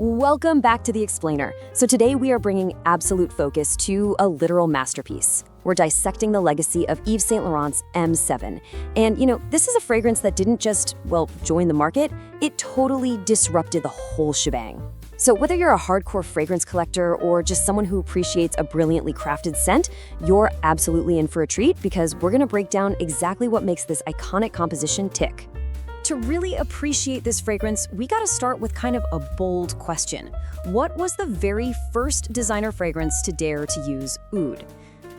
Welcome back to The Explainer. So today we are bringing absolute focus to a literal masterpiece. We're dissecting the legacy of Yves Saint Laurent's M7. And this is a fragrance that didn't just, join the market, it totally disrupted the whole shebang. So whether you're a hardcore fragrance collector or just someone who appreciates a brilliantly crafted scent, you're absolutely in for a treat because we're gonna break down exactly what makes this iconic composition tick. To really appreciate this fragrance, we gotta start with kind of a bold question. What was the very first designer fragrance to dare to use oud?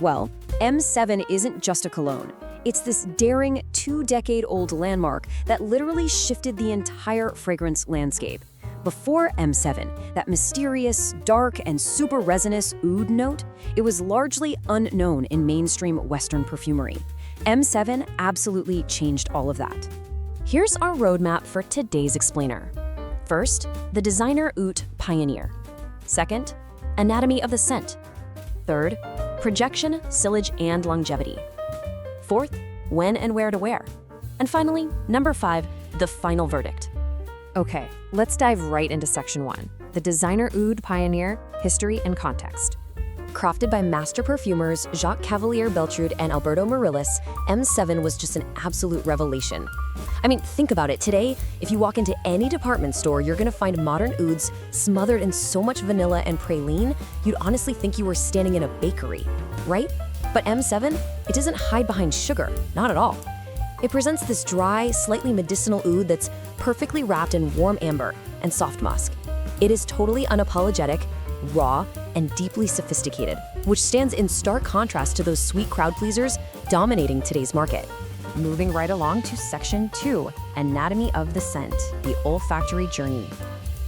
Well, M7 isn't just a cologne. It's this daring, 2-decade-old landmark that literally shifted the entire fragrance landscape. Before M7, that mysterious, dark, and super resinous oud note, it was largely unknown in mainstream Western perfumery. M7 absolutely changed all of that. Here's our roadmap for today's explainer. First, the designer oud pioneer. Second, anatomy of the scent. Third, projection, sillage, and longevity. Fourth, when and where to wear. And finally, number 5, the final verdict. Okay, let's dive right into section 1, the designer oud pioneer, history and context. Crafted by master perfumers Jacques Cavalier-Beltrude and Alberto Morillas, M7 was just an absolute revelation. I mean, think about it. Today, if you walk into any department store, you're gonna find modern ouds smothered in so much vanilla and praline, you'd honestly think you were standing in a bakery, right? But M7, it doesn't hide behind sugar, not at all. It presents this dry, slightly medicinal oud that's perfectly wrapped in warm amber and soft musk. It is totally unapologetic, raw, and deeply sophisticated, which stands in stark contrast to those sweet crowd pleasers dominating today's market. Moving right along to section 2, anatomy of the scent, the olfactory journey.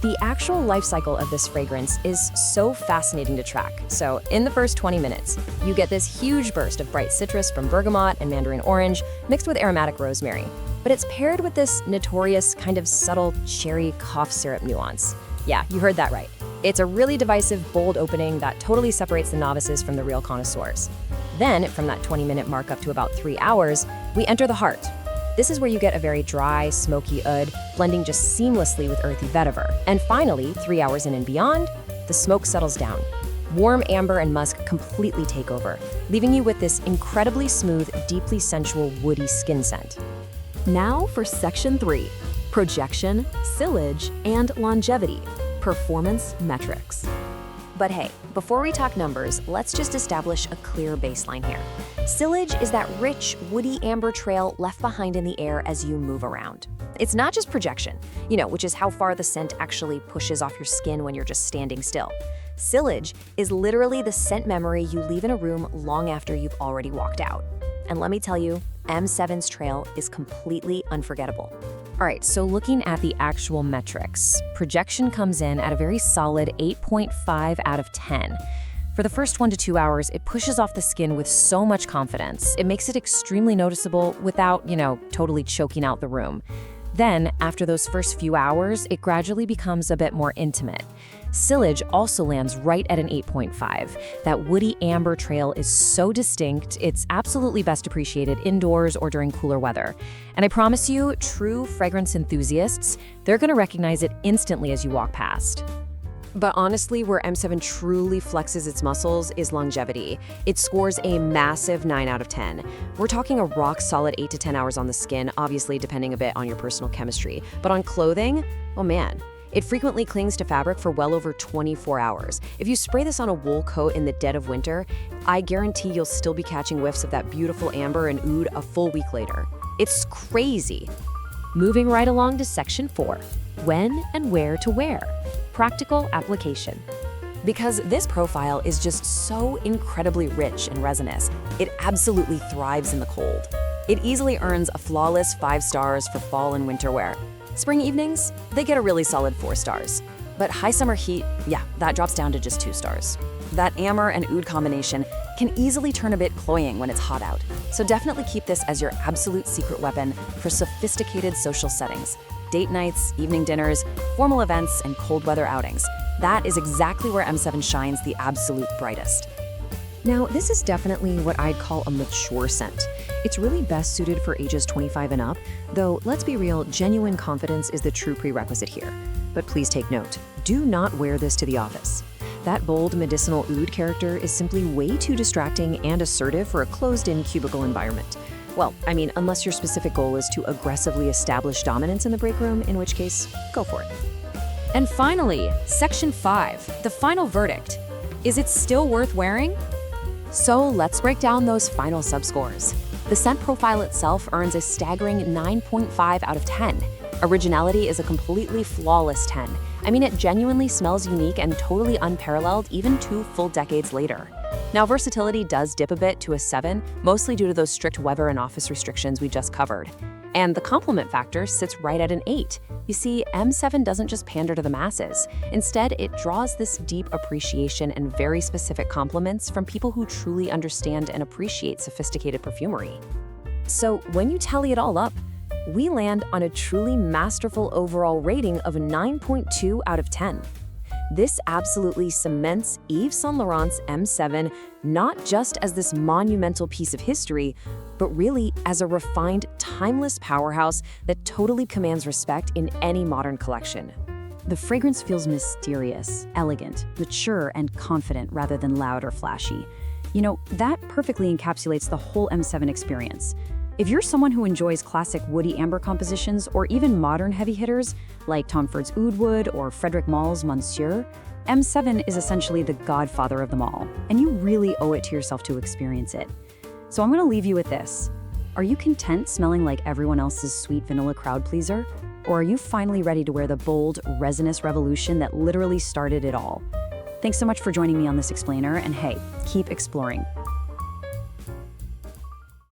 The actual life cycle of this fragrance is so fascinating to track. So in the first 20 minutes, you get this huge burst of bright citrus from bergamot and mandarin orange mixed with aromatic rosemary. But it's paired with this notorious kind of subtle cherry cough syrup nuance. Yeah, you heard that right. It's a really divisive, bold opening that totally separates the novices from the real connoisseurs. Then, from that 20-minute mark up to about 3 hours, we enter the heart. This is where you get a very dry, smoky oud, blending just seamlessly with earthy vetiver. And finally, 3 hours in and beyond, the smoke settles down. Warm amber and musk completely take over, leaving you with this incredibly smooth, deeply sensual, woody skin scent. Now for section 3, projection, sillage, and longevity, performance metrics. But hey, before we talk numbers, let's just establish a clear baseline here. Sillage is that rich, woody amber trail left behind in the air as you move around. It's not just projection, which is how far the scent actually pushes off your skin when you're just standing still. Sillage is literally the scent memory you leave in a room long after you've already walked out. And let me tell you, M7's trail is completely unforgettable. All right, so looking at the actual metrics, projection comes in at a very solid 8.5 out of 10. For the first 1 to 2 hours, it pushes off the skin with so much confidence. It makes it extremely noticeable without, totally choking out the room. Then, after those first few hours, it gradually becomes a bit more intimate. Sillage also lands right at an 8.5. That woody amber trail is so distinct, it's absolutely best appreciated indoors or during cooler weather. And I promise you, true fragrance enthusiasts, they're gonna recognize it instantly as you walk past. But honestly, where M7 truly flexes its muscles is longevity. It scores a massive 9 out of 10. We're talking a rock-solid 8 to 10 hours on the skin, obviously depending a bit on your personal chemistry. But on clothing, oh man, it frequently clings to fabric for well over 24 hours. If you spray this on a wool coat in the dead of winter, I guarantee you'll still be catching whiffs of that beautiful amber and oud a full week later. It's crazy. Moving right along to section 4, when and where to wear. Practical application. Because this profile is just so incredibly rich and resinous, it absolutely thrives in the cold. It easily earns a flawless 5 stars for fall and winter wear. Spring evenings, they get a really solid 4 stars. But high summer heat, that drops down to just 2 stars. That amber and oud combination can easily turn a bit cloying when it's hot out. So definitely keep this as your absolute secret weapon for sophisticated social settings. Date nights, evening dinners, formal events, and cold weather outings. That is exactly where M7 shines the absolute brightest. Now, this is definitely what I'd call a mature scent. It's really best suited for ages 25 and up, though let's be real, genuine confidence is the true prerequisite here. But please take note, do not wear this to the office. That bold medicinal oud character is simply way too distracting and assertive for a closed-in cubicle environment. Well, I mean, unless your specific goal is to aggressively establish dominance in the break room, in which case, go for it. And finally, Section 5, the final verdict. Is it still worth wearing? So let's break down those final subscores. The scent profile itself earns a staggering 9.5 out of 10. Originality is a completely flawless 10. I mean, it genuinely smells unique and totally unparalleled even 2 full decades later. Now, versatility does dip a bit to a 7, mostly due to those strict weather and office restrictions we just covered. And the compliment factor sits right at an 8. You see, M7 doesn't just pander to the masses. Instead, it draws this deep appreciation and very specific compliments from people who truly understand and appreciate sophisticated perfumery. So when you tally it all up, we land on a truly masterful overall rating of 9.2 out of 10. This absolutely cements Yves Saint Laurent's M7 not just as this monumental piece of history, but really as a refined, timeless powerhouse that totally commands respect in any modern collection. The fragrance feels mysterious, elegant, mature, and confident rather than loud or flashy. You know, that perfectly encapsulates the whole M7 experience. If you're someone who enjoys classic woody amber compositions or even modern heavy hitters like Tom Ford's Oud Wood or Frederic Mall's Monsieur, M7 is essentially the godfather of them all, and you really owe it to yourself to experience it. So I'm going to leave you with this. Are you content smelling like everyone else's sweet vanilla crowd pleaser? Or are you finally ready to wear the bold, resinous revolution that literally started it all? Thanks so much for joining me on this explainer, and hey, keep exploring.